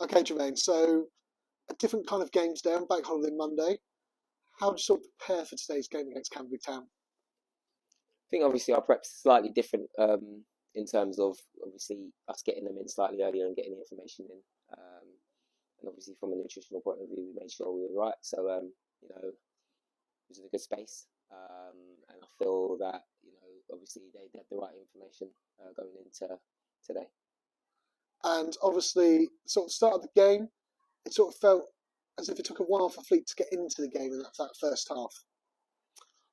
Okay, Jermaine. So a different kind of game today on Bank Holiday Monday. How do you sort of prepare for today's game against Camberley Town? I think obviously our prep's slightly different in terms of obviously us getting them in slightly earlier and getting the information in. And obviously from a nutritional point of view, we made sure we were right. So it was in a good space. And I feel that obviously they had the right information going into today. And obviously, sort of start of the game, it sort of felt as if it took a while for Fleet to get into the game in that first half.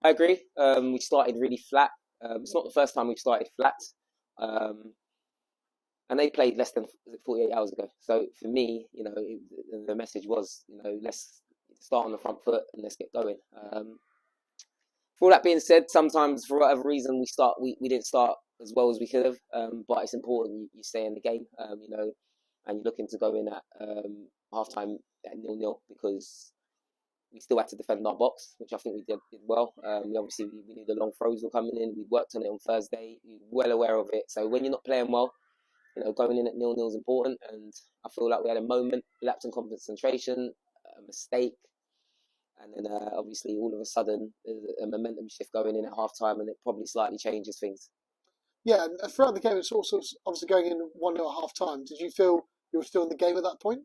I agree. We started really flat. It's not the first time we've started flat. And they played less than 48 hours ago. So for me, the message was, let's start on the front foot and let's get going. For all that being said, sometimes for whatever reason we didn't start as well as we could have. But it's important you stay in the game, and you're looking to go in at halftime at 0-0 because we still had to defend our box, which I think we did well. We knew the long throws were coming in. We worked on it on Thursday. We were well aware of it. So when you're not playing well, going in at 0-0 is important. And I feel like we had a moment, lapse in concentration, a mistake. And then obviously all of a sudden there's a momentum shift going in at half-time, and it probably slightly changes things. Yeah, and throughout the game, it's also obviously going in 1-0 at half-time. Did you feel you were still in the game at that point?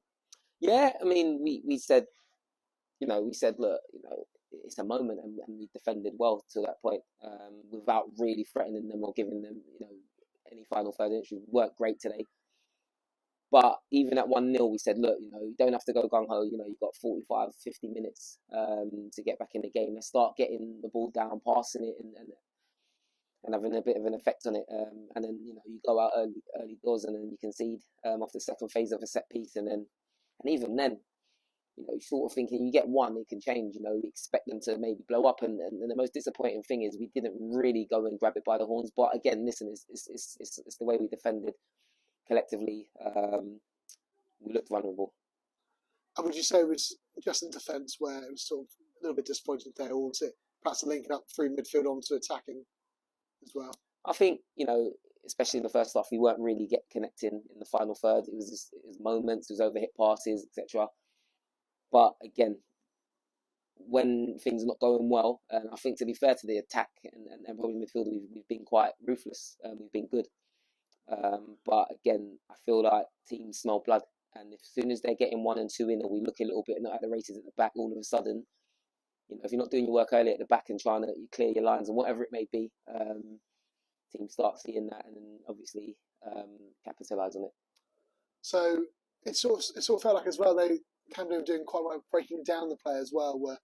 Yeah, I mean, we said, look, it's a moment, and we defended well to that point, without really threatening them or giving them, any final third inch. We worked great today. But even at 1-0, we said, look, you don't have to go gung-ho. You've got 45, 50 minutes to get back in the game. Let's start getting the ball down, passing it, and having a bit of an effect on it. And then, you go out early doors and then you concede off the second phase of a set piece. And even then, you're sort of thinking you get one, it can change. We expect them to maybe blow up. And the most disappointing thing is we didn't really go and grab it by the horns. But again, listen, it's the way we defended collectively. We looked vulnerable. And would you say it was just in defence where it was sort of a little bit disappointing there, or was it perhaps linking up through midfield onto attacking as well? I think, especially in the first half, we weren't really connecting in the final third. It was moments, it was overhit passes, etc. But again, when things are not going well, and I think to be fair to the attack and probably midfield, we've been quite ruthless. We've been good. But again, I feel like teams smell blood, and as soon as they're getting 1 and 2 in, or we look a little bit not at the races at the back, all of a sudden, if you're not doing your work early at the back and trying to clear your lines and whatever it may be, teams start seeing that and then obviously capitalise on it. So it sort of felt like as well Camden were doing quite well breaking down the play as well, where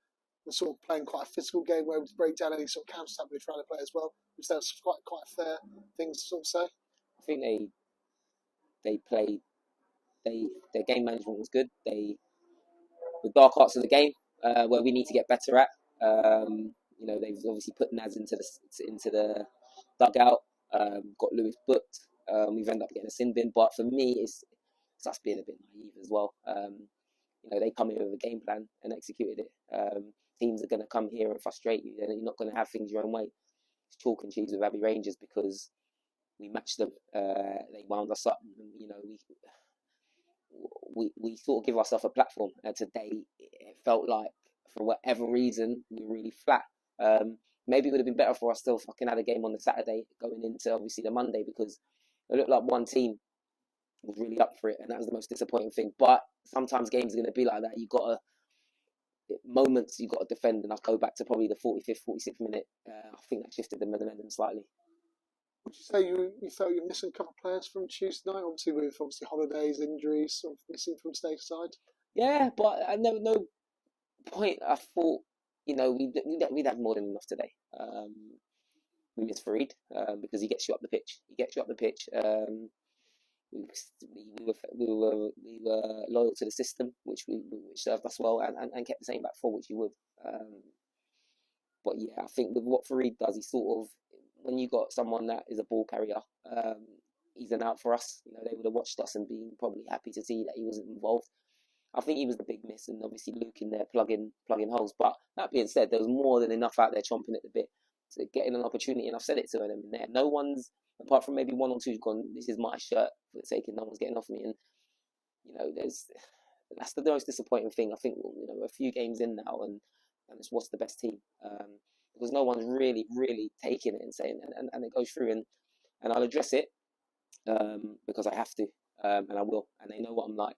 we're sort of playing quite a physical game where we break down any sort of counter attack we're trying to play as well, which that's quite a fair thing to sort of say. I think they played. Their game management was good. The dark arts of the game where we need to get better at. They've obviously put Naz into the dugout. Got Lewis booked. We've ended up getting a sin bin, but for me, it's us being a bit naive as well. They come in with a game plan and executed it. Teams are going to come here and frustrate you, and you're not going to have things your own way. It's chalk and cheese with Abbey Rangers because we matched them. They wound us up. We sort of give ourselves a platform. And today, it felt like, for whatever reason, we were really flat. Maybe it would have been better for us still if I can have a game on the Saturday going into, obviously, the Monday, because it looked like one team was really up for it, and that was the most disappointing thing. But sometimes games are going to be like that. You've got to defend, and I'll go back to probably the 45th, 46th minute. I think that shifted the momentum slightly. Would you say you felt you're missing a couple of players from Tuesday night? Obviously, with holidays, injuries, sort of missing from today's side. Yeah, but at no point I thought we'd have more than enough today. We missed Farid because he gets you up the pitch. We were loyal to the system, which served us well, and kept the same back four, which you would. But yeah, I think with what Farid does, he sort of, when you got someone that is a ball carrier, he's an out for us. They would have watched us and been probably happy to see that he wasn't involved. I think he was the big miss, and obviously Luke in there plugging holes. But that being said, there was more than enough out there chomping at the bit to getting an opportunity, and I've said it to them in there. No one's, apart from maybe one or two, gone, this is my shirt for the sake of no one's getting off me. And that's the most disappointing thing. I think we're a few games in now, and it's what's the best team, because no one's really taking it and saying, and it goes through, and I'll address it, because I have to, and I will, and they know what I'm like.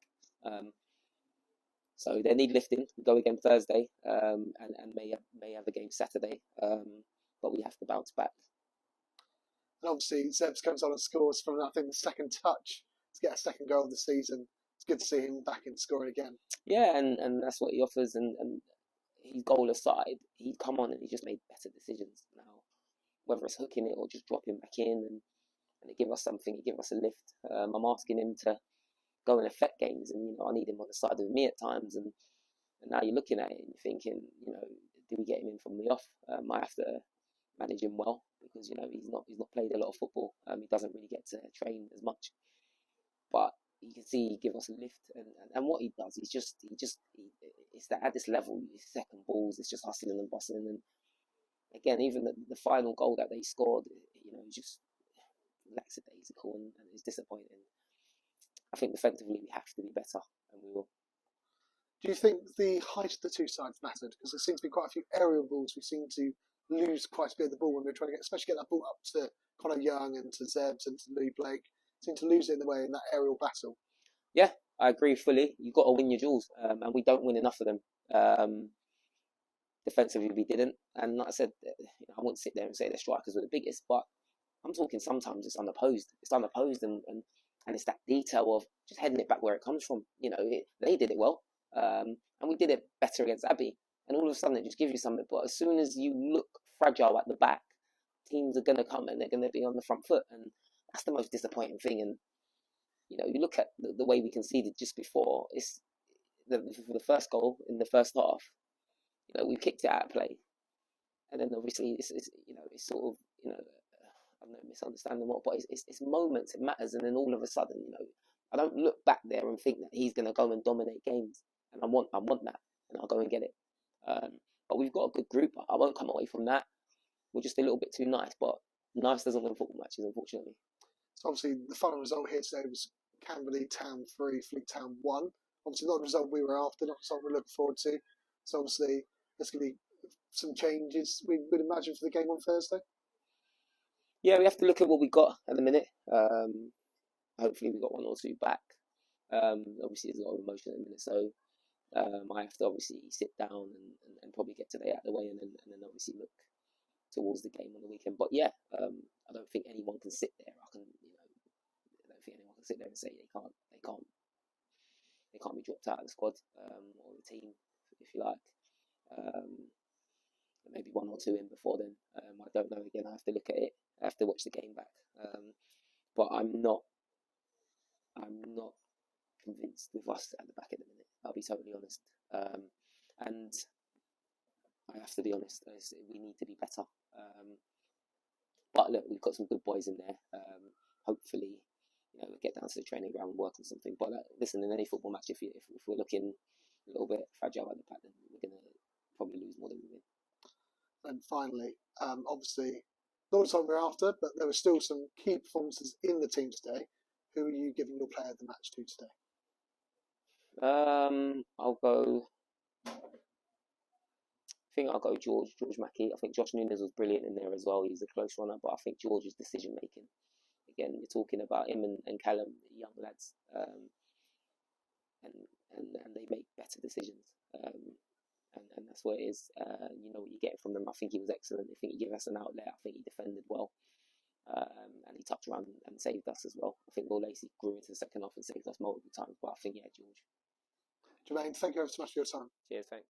So they need lifting. We go again Thursday, and may have a game Saturday, but we have to bounce back. And obviously, Zebs comes on and scores from, I think, the second touch to get a second goal of the season. It's good to see him back in scoring again. Yeah, and that's what he offers. And his goal aside, he'd come on and he just made better decisions now. Whether it's hooking it or just dropping back in and it give us something, it give us a lift. I'm asking him to go and affect games, and I need him on the side of me at times. And now you're looking at it and you're thinking, do we get him in from the off? I have to manage him well, because he's not played a lot of football. He doesn't really get to train as much, but you can see he gives us a lift, and what he does, it's that at this level, his second balls, it's just hustling and bustling. And again, even the final goal that they scored, just lackadaisical and it's disappointing. I think effectively we have to be better, and we will. Do you think the height of the two sides mattered? Because there seems to be quite a few aerial balls. We seem to lose quite a bit of the ball when we're trying to especially get that ball up to Connor Young and to Zebs and to Louis Blake. Seem to lose it in the way in that aerial battle. Yeah, I agree fully. You've got to win your duels, and we don't win enough of them. Defensively, we didn't, and like I said, I wouldn't sit there and say the strikers were the biggest, but I'm talking sometimes it's unopposed. It's unopposed, and it's that detail of just heading it back where it comes from. They did it well, and we did it better against Abbey, and all of a sudden it just gives you something. But as soon as you look fragile at the back, teams are going to come and they're going to be on the front foot, and that's the most disappointing thing. And you look at the way we conceded just before. It's the first goal in the first half. We kicked it out of play, and then obviously it's sort of I don't know, misunderstanding what, but it's moments, it matters, and then all of a sudden I don't look back there and think that he's going to go and dominate games, and I want that, and I'll go and get it. But we've got a good group. I won't come away from that. We're just a little bit too nice, but nice doesn't win football matches, unfortunately. So obviously the final result here today was Camberley Town 3, Fleet Town 1. Obviously not the result we were after, not something we're looking forward to. So obviously there's going to be some changes, we would imagine, for the game on Thursday. Yeah, we have to look at what we got at the minute. Hopefully we got one or two back. Obviously there's a lot of emotion at the minute, so I have to obviously sit down and probably get today out of the way, and then obviously look towards the game on the weekend. But yeah, I don't think anyone can sit there. I don't think anyone can sit there and say they can't be dropped out of the squad, or the team, if you like. Maybe one or two in before then. I don't know. Again, I have to look at it. I have to watch the game back. But I'm not convinced with us at the back at the minute. I'll be totally honest. And I have to be honest. We need to be better. But look, we've got some good boys in there. Hopefully, we'll get down to the training ground and work on something. But listen, in any football match, if we're looking a little bit fragile at the back, then we're going to probably lose more than we win. And finally, obviously, not the time we're after, but there were still some key performances in the team today. Who are you giving your player of the match to today? I'll go. I think I'll go George Mackey. I think Josh Nunes was brilliant in there as well. He's a close runner, but I think George's decision making. Again, you're talking about him and Callum, young lads, and they make better decisions. And that's what it is. You know what you get from them. I think he was excellent. I think he gave us an outlet. I think he defended well. And he touched around and saved us as well. I think Will Lacey grew into the second half and saved us multiple times. But I think, yeah, George. Jermaine, thank you ever so much for your time. Cheers, thanks.